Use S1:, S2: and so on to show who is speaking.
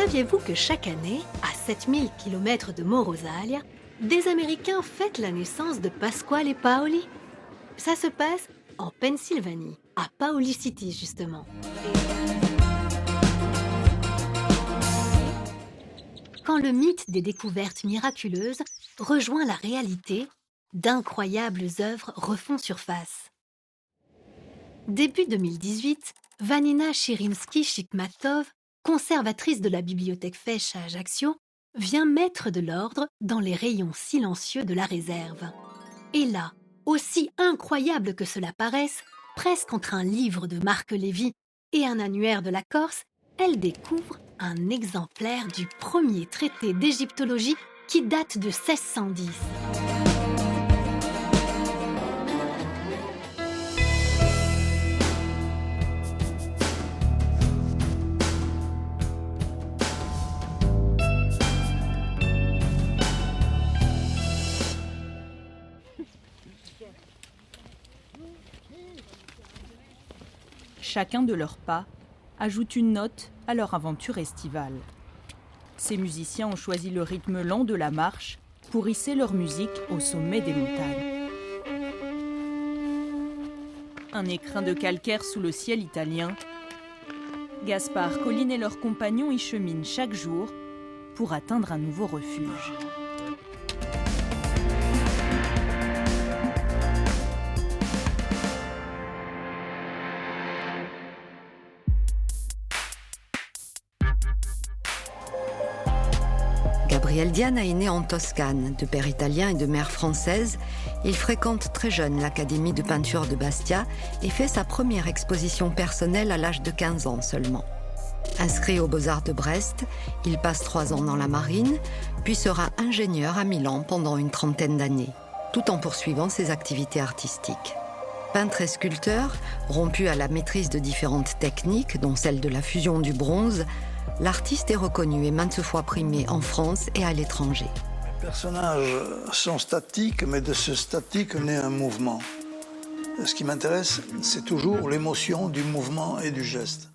S1: Saviez-vous que chaque année, à 7000 km de Morosaglia, des Américains fêtent la naissance de Pasquale et Paoli? Ça se passe en Pennsylvanie, à Paoli City justement. Quand le mythe des découvertes miraculeuses rejoint la réalité, d'incroyables œuvres refont surface. Début 2018, Vanina Chirimsky-Chikmatov, conservatrice de la bibliothèque Fesch à Ajaccio, vient mettre de l'ordre dans les rayons silencieux de la réserve. Et là, aussi incroyable que cela paraisse, presque entre un livre de Marc Lévy et un annuaire de la Corse, elle découvre un exemplaire du premier traité d'égyptologie qui date de 1610.
S2: Chacun de leurs pas ajoute une note à leur aventure estivale. Ces musiciens ont choisi le rythme lent de la marche pour hisser leur musique au sommet des montagnes. Un écrin de calcaire sous le ciel italien, Gaspard, Colline et leurs compagnons y cheminent chaque jour pour atteindre un nouveau refuge.
S3: Gabriel Diana est né en Toscane. De père italien et de mère française, il fréquente très jeune l'Académie de peinture de Bastia et fait sa première exposition personnelle à l'âge de 15 ans seulement. Inscrit aux Beaux-Arts de Brest, il passe 3 ans dans la marine, puis sera ingénieur à Milan pendant une 30aine d'années, tout en poursuivant ses activités artistiques. Peintre et sculpteur, rompu à la maîtrise de différentes techniques, dont celle de la fusion du bronze, l'artiste est reconnu et maintes fois primé en France et à l'étranger.
S4: Les personnages sont statiques, mais de ce statique naît un mouvement. Ce qui m'intéresse, c'est toujours l'émotion du mouvement et du geste.